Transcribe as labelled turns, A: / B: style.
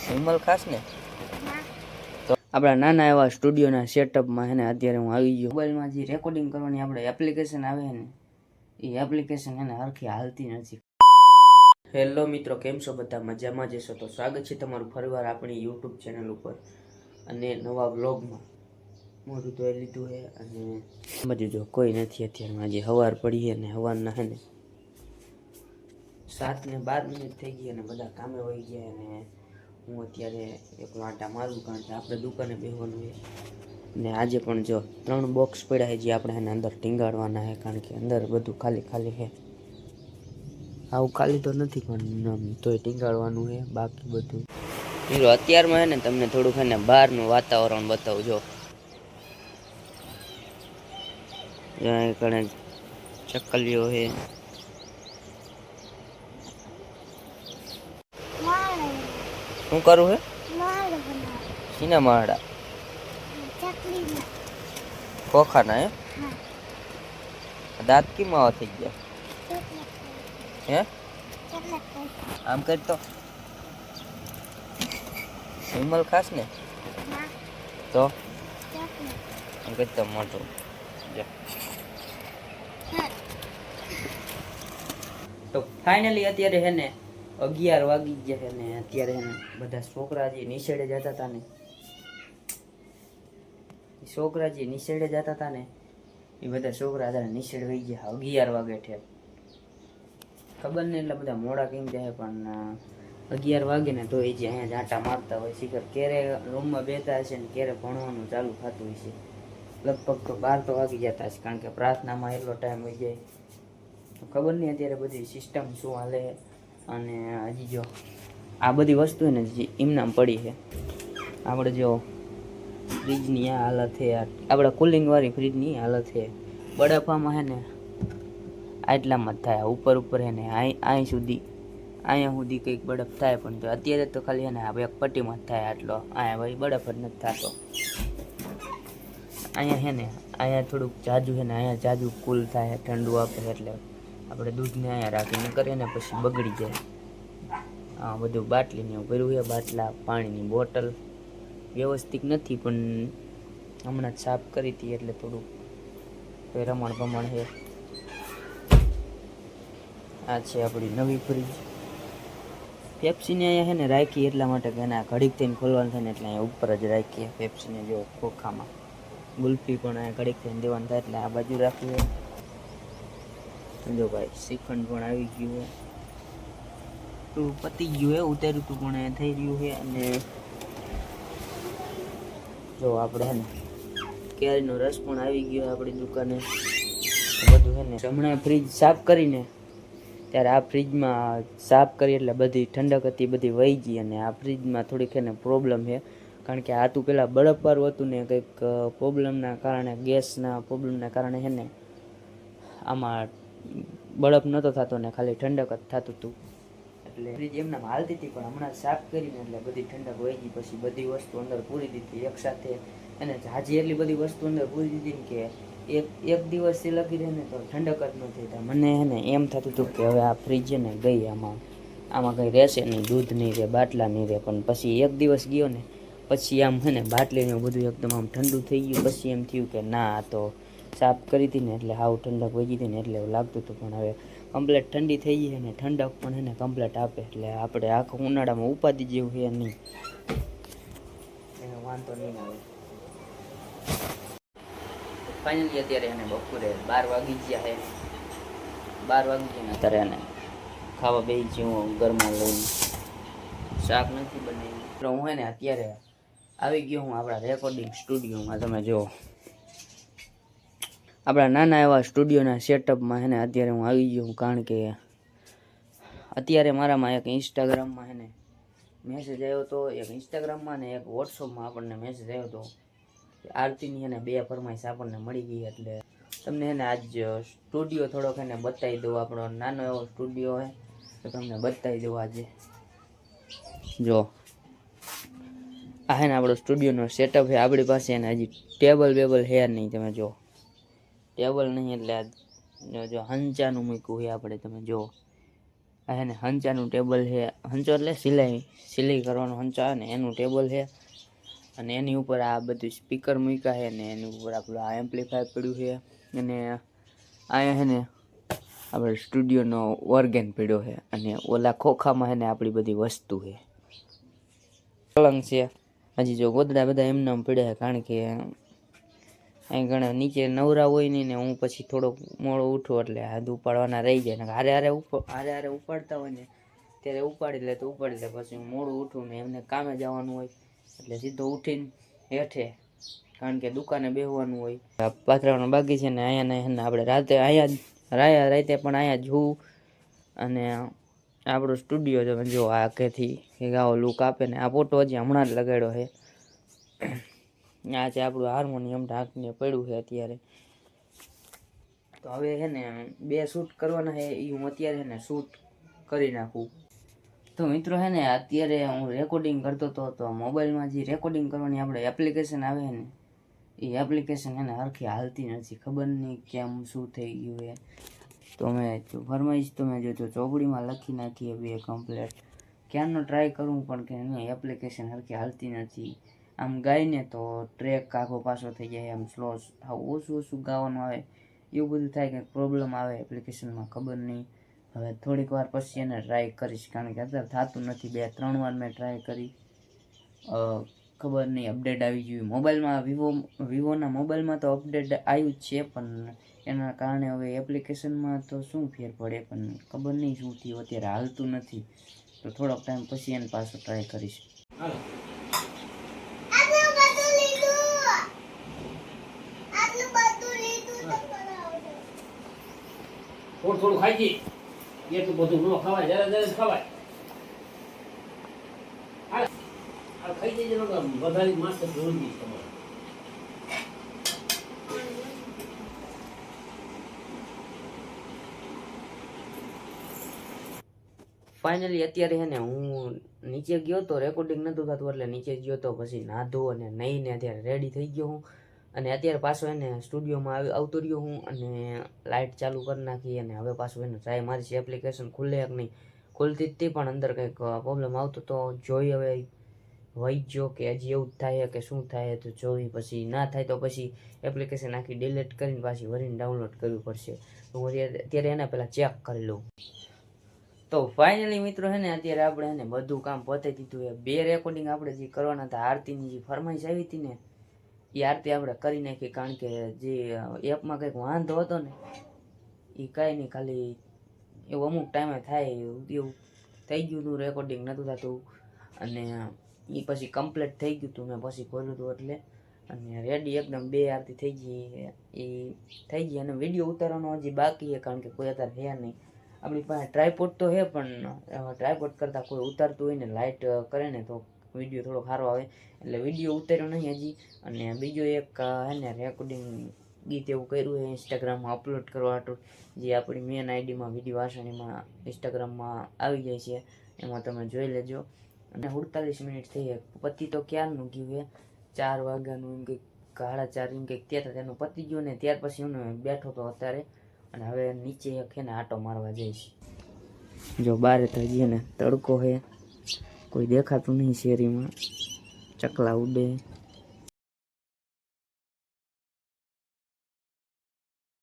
A: વિમલ ખાસ ને તો આપણા નાના એવા સ્ટુડિયોના સેટઅપમાં એને અત્યારે હું આવી ગયો. મોબાઈલમાં જે રેકોર્ડિંગ કરવાની આપણે એપ્લિકેશન આવે ને એ એપ્લિકેશન એને હરખી હાલતી નથી. હેલો મિત્રો, કેમ છો બધા? મજામાં જશો તો સ્વાગત છે તમારું ફરીવાર આપણી યુટ્યુબ ચેનલ ઉપર અને નવા વ્લોગમાં. મોઢું ધોઈ લીધું છે અને બધું જો કોઈ નથી અત્યારમાં. હજી સવાર પડી અને સવારના હે ને 7:12 થઈ ગઈ અને બધા કામે વહી ગયા અને હું અત્યારે એક વાંટા મારું કારણ કે આપણે દુકાને બેસવાનું છે. ને આજે પણ જો 3 બોક્સ પડ્યા છે જે આપણે એને અંદર ટીંગાડવાના છે કારણ કે અંદર બધું ખાલી ખાલી છે. આવું ખાલી તો નથી પણ તોય ટીંગાડવાનું છે બાકી બધું. મિત્રો અત્યારમાં છે ને તમને થોડુંક એને બહારનું વાતાવરણ બતાવું. જો કણે ચકલીઓ છે. શું કરું હે? સીના માળા ખોખાના હે? દાંત કેમ આવા થઈ ગયા હે? આમ કરી તો વિમલ ખાસ ને તો આમ કરી તો મોટું. તો ફાઇનલી અત્યારે હે ને 11 વાગી ગયા છે ને અત્યારે હે ને બધા છોકરા જે નિશેડે જતા હતા ને એ બધા છોકરા હતા નિશેડ વહી ગયા. 11 વાગે ઠેર ખબર નહીં એટલા બધા મોડા કેમ જાય પણ 11 વાગે ને તો એ જે અહીંયા જાંટા મારતા હોય શીખર ક્યારે રૂમમાં બેઠા હશે ને ક્યારે ભણવાનું ચાલુ થતું હોય છે. લગભગ તો 12 તો વાગી જતા હશે કારણ કે પ્રાર્થનામાં એટલો ટાઈમ હોય જાય. તો ખબર નહીં અત્યારે બધી સિસ્ટમ શું હાલે. અને હજી જો આ બધી વસ્તુ ને એમનામ પડી છે. આપણે જો ફ્રીજની આ હાલત છે, આપણે કુલિંગવાળી ફ્રીજની હાલત છે. બરફામાં છે ને આટલામાં જ થાય, ઉપર છે ને અહીંયા સુધી કંઈક બરફ થાય પણ તો અત્યારે તો ખાલી છે ને આ એક પટ્ટીમાં જ થાય આટલો. અહીંયા ભાઈ બરફ જ નથી થતો. અહીંયા છે ને અહીંયા થોડુંક જાજુ છે ને અહીંયા જાજુ કુલ થાય ઠંડુ આપે એટલે આપણે દૂધને અહીંયા રાખીને કરીએ ને પછી બગડી જાય. હા બધું બાટલીને એવું ભર્યું છે. બાટલા પાણીની બોટલ વ્યવસ્થિત નથી પણ હમણાં જ સાફ કરી હતી એટલે થોડુંક રમણ ભમણ છે. આ છે આપણી નવી ફ્રીજ. પેપ્સીને અહીંયા છે ને રાખી એટલા માટે કે એના ઘડીક થઈને ખોલવાનું થાય ને એટલે અહીંયા ઉપર જ રાખીએ પેપ્સીને. જો ખોખામાં ગુલ્ફી પણ અહીંયા ઘડીક થઈને દેવાનું થાય એટલે આ બાજુ રાખીએ. જો ભાઈ શ્રીખંડ પણ આવી ગયું છે. તો પતી ગયું છે, ઉતાર્યું હતું પણ થઈ રહ્યું છે. અને જો આપણે હે ને કેરીનો રસ પણ આવી ગયો આપણી દુકાને. બધું છે ને હમણાં ફ્રીજ સાફ કરીને ત્યારે આ ફ્રીજમાં સાફ કરી એટલે બધી ઠંડક હતી બધી વહી ગઈ. અને આ ફ્રીજમાં થોડીક એને પ્રોબ્લેમ છે કારણ કે આ તું પહેલાં બરફવાળું હતું ને કંઈક પ્રોબ્લેમના કારણે ગેસના પ્રોબ્લેમના કારણે છે ને આમાં બરફ નહોતો થતો ને ખાલી ઠંડક જ થતું હતું. એટલે ફ્રીજ એમના હાલતી હતી પણ હમણાં સાફ કરીને એટલે બધી ઠંડક વહી ગઈ. પછી બધી વસ્તુ અંદર પૂરી દીધી એકસાથે. અને હાજી એટલી બધી વસ્તુ અંદર પૂરી દીધી ને કે એક દિવસથી લગી રહે ને તો ઠંડક જ ન થતા. મને હે ને એમ થતું હતું કે હવે આ ફ્રીજ છે ને ગઈ, આમાં કંઈ રહેશે નહીં, દૂધ નહીં રહે, બાટલા નહીં રહે. પણ પછી એક દિવસ ગયો ને પછી આમ છે ને બાટલીને બધું એકદમ આમ ઠંડુ થઈ ગયું. પછી એમ થયું કે ના આ તો સાફ કરી હતી ને એટલે હાવ ઠંડક વહી હતી ને એટલે એવું લાગતું હતું. પણ હવે કમ્પ્લેટ ઠંડી થઈ ગઈ છે ને ઠંડક પણ છે ને કમ્પ્લેટ આપે એટલે આપણે આખું ઉનાળામાં ઉપાધિ જેવું છે નહીં, એનો વાંધો નહીં આવે. ફાઇનલી અત્યારે એને બપોરે 12 વાગી ગયા છે. 12 વાગી ગયા ને અત્યારે એને ખાવા બેસી છું ઘરમાં લઈને. શાક નથી બનાવ્યું. હું હે ને અત્યારે આવી ગયો હું આપણા રેકોર્ડિંગ સ્ટુડિયોમાં. તમે જુઓ આપણા નાના એવા સ્ટુડિયોના સેટઅપમાં હે ને અત્યારે હું આવી ગયો હું કારણ કે અત્યારે મારામાં એક ઇન્સ્ટાગ્રામમાં હે ને મેસેજ આવ્યો હતો. એક ઇન્સ્ટાગ્રામમાં ને એક વોટ્સઅપમાં આપણને મેસેજ આવ્યો હતો. આરતીની એને 2 ફરમાઈશ આપણને મળી ગઈ એટલે તમને એને આજ સ્ટુડિયો થોડોક એને બતાવી દઉં. આપણો નાનો એવો સ્ટુડિયો છે તો તમને બતાવી દઉં આજે. જો આ હે ને આપણો સ્ટુડિયોનો સેટઅપ છે. આપણી પાસે એને હજી ટેબલ છે નહીં. તમે જો ટેબલ નહીં એટલે જો હંચાનું મૂક્યું છે આપણે. તમે જો આ હે ને હંચાનું ટેબલ છે, હંચો એટલે સિલાઈ કરવાનો હંચો આવે ને એનું ટેબલ છે. અને એની ઉપર આ બધું સ્પીકર મૂક્યા છે ને એની ઉપર આપણું આ એમ્પ્લીફાયર પડ્યું છે. અને અહીંયા છે ને આપણે સ્ટુડિયોનો ઓર્ગન પડ્યો છે. અને ઓલા ખોખામાં છે ને આપણી બધી વસ્તુ છે. પલંગ છે, હજી જો ગોદડા બધા એમને પડ્યા છે, કારણ કે અહીં ઘણા નીચે નવરા હોય નહીં ને હું પછી થોડોક મોડો ઉઠું એટલે હાથ ઉપાડવાના રહી જાય ને હારે ઉપાડતા હોય ને ત્યારે ઉપાડી લે પછી હું મોડું ઉઠું ને એમને કામે જવાનું હોય એટલે સીધો ઉઠીને હેઠે, કારણ કે દુકાને બેસવાનું હોય. પાથરવાનું બાકી છે ને અહીંયા આપણે રાતે પણ અહીંયા જોવું. અને આપણો સ્ટુડિયો તમે જો આખેથી આવો લુક આપે ને. આ ફોટો હજી હમણાં જ લગાડ્યો છે. આ છે આપણું હાર્મોનિયમ ઢાંકને પડ્યું છે અત્યારે. તો હવે છે ને 2 શૂટ કરવાના છે, એ હું અત્યારે છે ને શૂટ કરી નાખું. તો મિત્રો છે ને અત્યારે હું રેકોર્ડિંગ કરતો હતો, તો મોબાઈલમાં જે રેકોર્ડિંગ કરવાની આપણે એપ્લિકેશન આવે ને એ એપ્લિકેશન છે ને હરખી હાલતી નથી, ખબર નહીં કેમ શું થઈ ગયું છે. તો મેં ફરમાઈશ તો મેં જો ચોપડીમાં લખી નાખીએ 2 કમ્પ્લેટ. ક્યારનો ટ્રાય કરું પણ કે નહીં એપ્લિકેશન હરખી હાલતી નથી. આમ ગાઈને તો ટ્રેક આખો પાછો થઈ જાય, આમ સ્લો ઓછું ગાવાનું આવે, એવું બધું થાય કે પ્રોબ્લેમ આવે એપ્લિકેશનમાં, ખબર નહીં. હવે થોડીક વાર પછી એને ટ્રાય કરીશ, કારણ કે અત્યારે થતું નથી. 2-3 વાર મેં ટ્રાય કરી, ખબર નહીં અપડેટ આવી ગયું મોબાઈલમાં. વિવોના મોબાઈલમાં તો અપડેટ આવ્યું જ છે, પણ એના કારણે હવે એપ્લિકેશનમાં તો શું ફેર પડે પણ ખબર નહીં શું થયું, અત્યારે હાલતું નથી. તો થોડોક ટાઈમ પછી એને પાછો ટ્રાય કરીશ.
B: થોડું ખાઈ જઈએ, એટલું બધું ન ખવાય, જરા જ ખવાય. ખાઈ જઈએ વધારે માસ્ટર જરૂર નહીં તમારે.
A: ફાઇનલી અત્યારે છે ને હું નીચે ગયો તો, રેકોર્ડિંગ નહોતું થતું એટલે નીચે ગયો તો, પછી નાધો અને નહીંને અત્યારે રેડી થઈ ગયો હું. અને અત્યારે પાછો એને સ્ટુડિયોમાં આવતો રહ્યો હું અને લાઇટ ચાલુ કરી નાખી. અને હવે પાછું એને ટ્રાય મારી એપ્લિકેશન ખુલે કે નહીં. ખુલતી જ હતી પણ અંદર કંઈક પ્રોબ્લેમ આવતો તો જોઈ હવે વહી ગયો કે હજી એવું જ થાય કે શું થાય, તો જોઈ પછી ના થાય તો પછી એપ્લિકેશન આખી ડિલીટ કરીને પાછી વરીને ડાઉનલોડ કરવી પડશે. તો હું અત્યારે એના પહેલાં ચેક કરી લઉં. તો ફાઇનલી મિત્રો છે ને અત્યારે આપણે એને બધું કામ પતાવી દીધું છે. 2 રેકોર્ડિંગ આપણે જે કરવાના હતા, આરતીની જે ફરમાઈશ આવી હતી ને એ આરતી આપણે કરી નાખી, કારણ કે જે એપમાં કંઈક વાંધો હતો ને એ કાંઈ નહીં, ખાલી એવું અમુક ટાઈમે થાય એવું થઈ ગયું હતું, રેકોર્ડિંગ નહોતું થતું. અને એ પછી કમ્પ્લીટ થઈ ગયું હતું, મેં પછી ખોલ્યું હતું એટલે. અને રેડી એકદમ 2 આરતી થઈ ગઈ એ થઈ ગઈ. અને વિડીયો ઉતારવાનો હજી બાકી છે, કારણ કે કોઈ અત્યારે છે નહીં આપણી પાસે. ટ્રાયપોડ તો છે પણ ટ્રાયપોડ કરતાં કોઈ ઉતારતું હોય ને લાઇટ કરે ને તો વિડીયો થોડો સારો આવે, એટલે વિડીયો ઉતાર્યો નહીં હજી. અને બીજો એક હે ને રેકોર્ડિંગ ગીત એવું કર્યું છે ઇન્સ્ટાગ્રામમાં અપલોડ કરવા હતું, જે આપણી મેન આઈડીમાં વિડીયો આસાનીમાં ઇન્સ્ટાગ્રામમાં આવી જાય છે, એમાં તમે જોઈ લેજો. અને 48 મિનિટ થઈ, પતિ તો ક્યારનું ગયું છે, 4 વાગ્યાનું એમ કંઈક 4:30 એમ કંઈક ત્યાં તેનું પતી ગયું ને ત્યાર પછી હું બેઠો તો અત્યારે. અને હવે નીચે એક છે ને આટો મારવા જઈશ. જો બારે તો હજી ને તડકો છે, કોઈ દેખાતું નહીં શેરીમાં, ચકલા ઉડે.